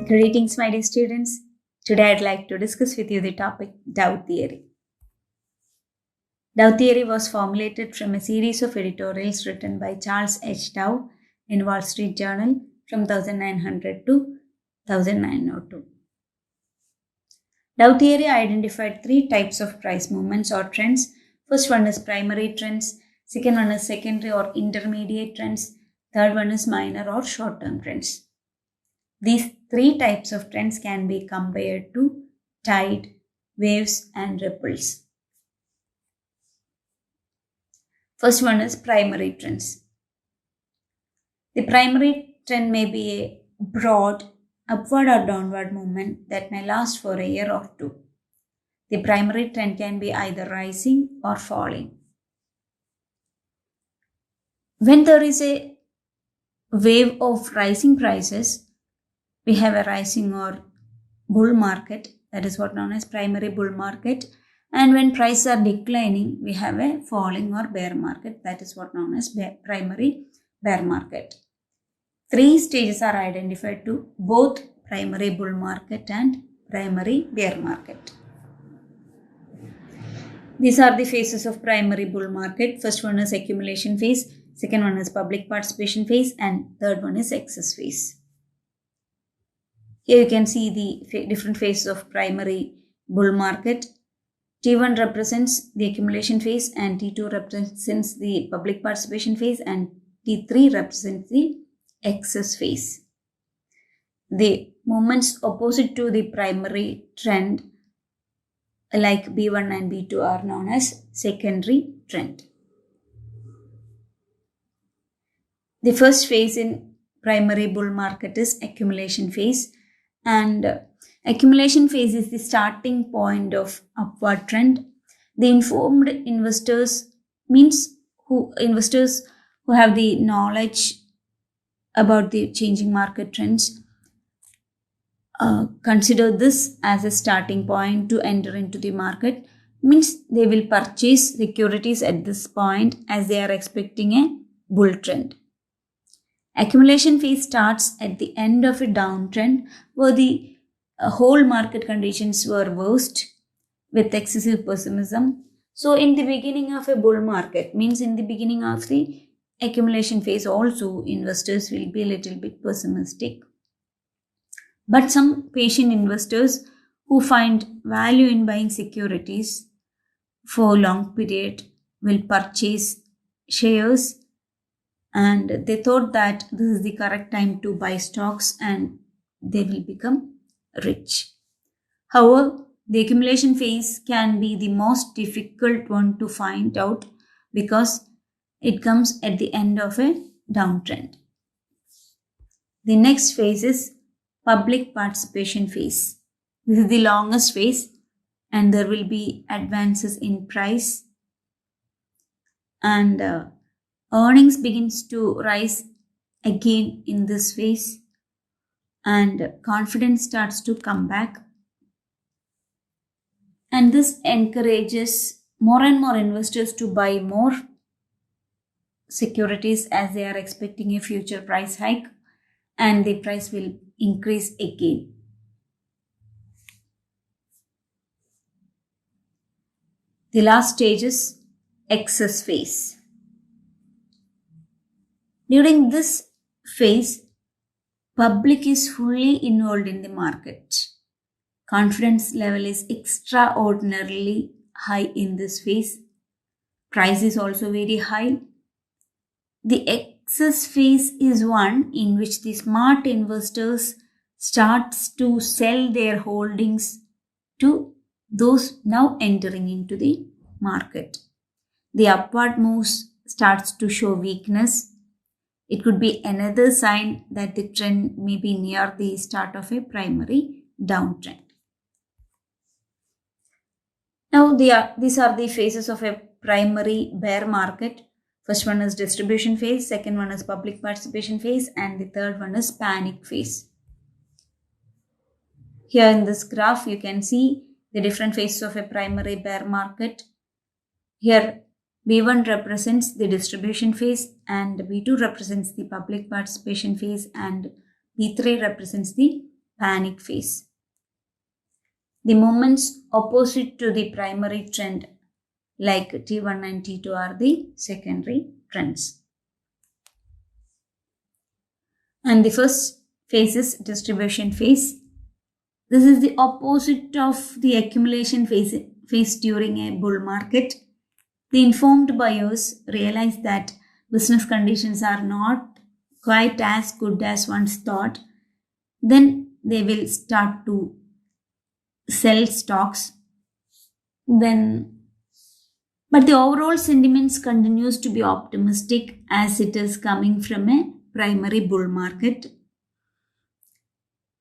Greetings, my dear students. Today I'd like to discuss with you the topic Dow theory. Dow theory was formulated from a series of editorials written by Charles H. Dow in Wall Street Journal from 1900 to 1902. Dow theory identified three types of price movements or trends. First one is primary trends, second one is secondary or intermediate trends, third one is minor or short-term trends. These three types of trends can be compared to tide, waves, and ripples. First one is primary trends. The primary trend may be a broad upward or downward movement that may last for a year or two. The primary trend can be either rising or falling. When there is a wave of rising prices, we have a rising or bull market, that is what known as primary bull market. And when prices are declining, we have a falling or bear market, that is what known as primary bear market. Three stages are identified to both primary bull market and primary bear market. These are the phases of primary bull market. First one is accumulation phase, second one is public participation phase, and third one is excess phase. Here you can see the different phases of primary bull market. T1 represents the accumulation phase and T2 represents the public participation phase and T3 represents the excess phase. The movements opposite to the primary trend like B1 and B2 are known as secondary trend. The first phase in primary bull market is accumulation phase. And accumulation phase is the starting point of upward trend. The informed investors means investors who have the knowledge about the changing market trends consider this as a starting point to enter into the market. Means they will purchase securities at this point as they are expecting a bull trend. Accumulation phase starts at the end of a downtrend where the whole market conditions were worst with excessive pessimism. So in the beginning of a bull market, means in the beginning of the accumulation phase also, investors will be a little bit pessimistic. But some patient investors who find value in buying securities for a long period will purchase shares, and they thought that this is the correct time to buy stocks and they will become rich. However, the accumulation phase can be the most difficult one to find out because it comes at the end of a downtrend. The next phase is public participation phase. This is the longest phase and there will be advances in price and earnings begins to rise again in this phase and confidence starts to come back, and this encourages more and more investors to buy more securities as they are expecting a future price hike and the price will increase again. The last stage is excess phase. During this phase, public is fully involved in the market. Confidence level is extraordinarily high in this phase. Price is also very high. The excess phase is one in which the smart investors starts to sell their holdings to those now entering into the market. The upward moves starts to show weakness. It could be another sign that the trend may be near the start of a primary downtrend. Now, these are the phases of a primary bear market. First one is distribution phase, second one is public participation phase, and the third one is panic phase. Here in this graph, you can see the different phases of a primary bear market. Here, B1 represents the distribution phase and B2 represents the public participation phase and B3 represents the panic phase. The movements opposite to the primary trend like T1 and T2 are the secondary trends. And the first phase is distribution phase. This is the opposite of the accumulation phase during a bull market. The informed buyers realize that business conditions are not quite as good as once thought. Then they will start to sell stocks. But the overall sentiments continues to be optimistic as it is coming from a primary bull market.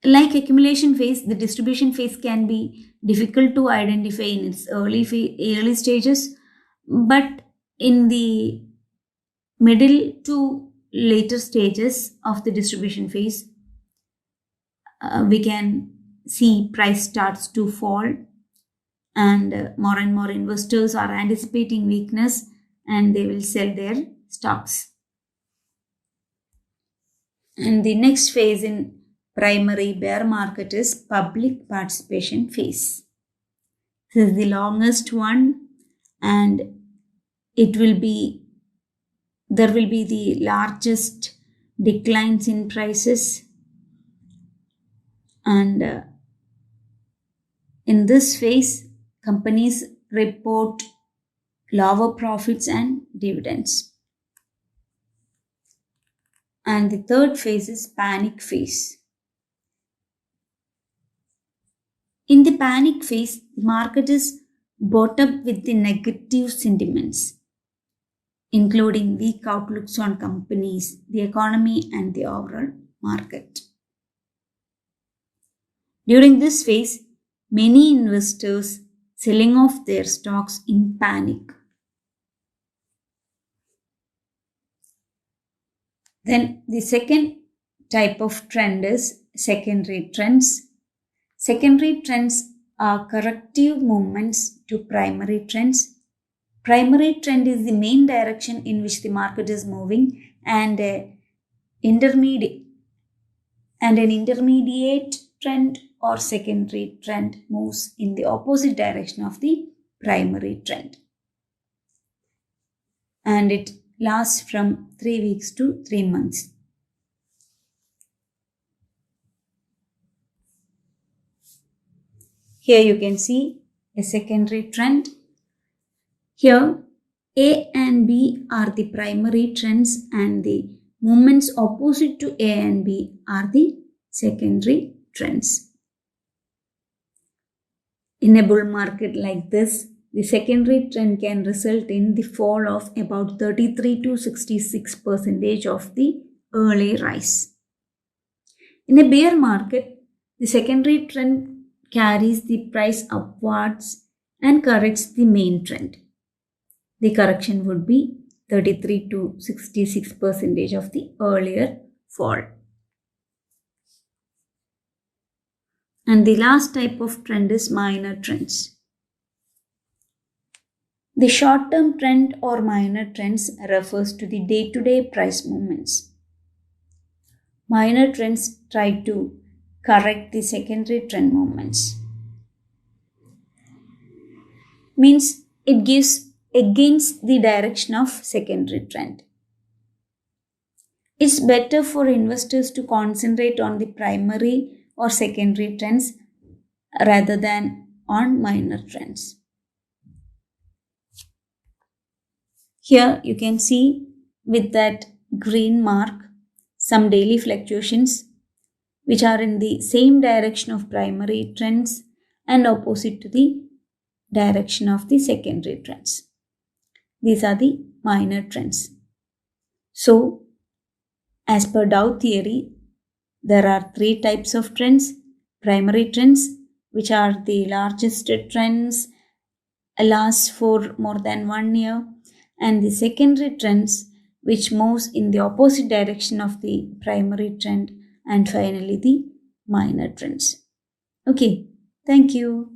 Like accumulation phase, the distribution phase can be difficult to identify in its early stages, but in the middle to later stages of the distribution phase, we can see price starts to fall, and more investors are anticipating weakness and they will sell their stocks. And the next phase in primary bear market is public participation phase. This is the longest one, and there will be the largest declines in prices, and in this phase companies report lower profits and dividends. And the third phase is panic phase. In the panic phase, the market is bought up with the negative sentiments, including weak outlooks on companies, the economy, and the overall market. During this phase, many investors selling off their stocks in panic. Then the second type of trend is secondary trends. Secondary trends are corrective movements to primary trends. Primary trend is the main direction in which the market is moving, and an intermediate trend or secondary trend moves in the opposite direction of the primary trend. And it lasts from 3 weeks to 3 months. Here you can see a secondary trend. Here A and B are the primary trends, and the movements opposite to A and B are the secondary trends. In a bull market like this, the secondary trend can result in the fall of about 33 to 66% of the early rise. In a bear market, the secondary trend carries the price upwards and corrects the main trend. The correction would be 33 to 66% of the earlier fall. And the last type of trend is minor trends. The short-term trend or minor trends refers to the day-to-day price movements. Minor trends try to correct the secondary trend movements. Means it gives against the direction of secondary trend. It's better for investors to concentrate on the primary or secondary trends rather than on minor trends. Here you can see with that green mark some daily fluctuations which are in the same direction of primary trends and opposite to the direction of the secondary trends. These are the minor trends. So, as per Dow theory, there are 3 types of trends. Primary trends, which are the largest trends, last for more than 1 year, and the secondary trends, which moves in the opposite direction of the primary trend, and finally the minor trends. Okay, thank you.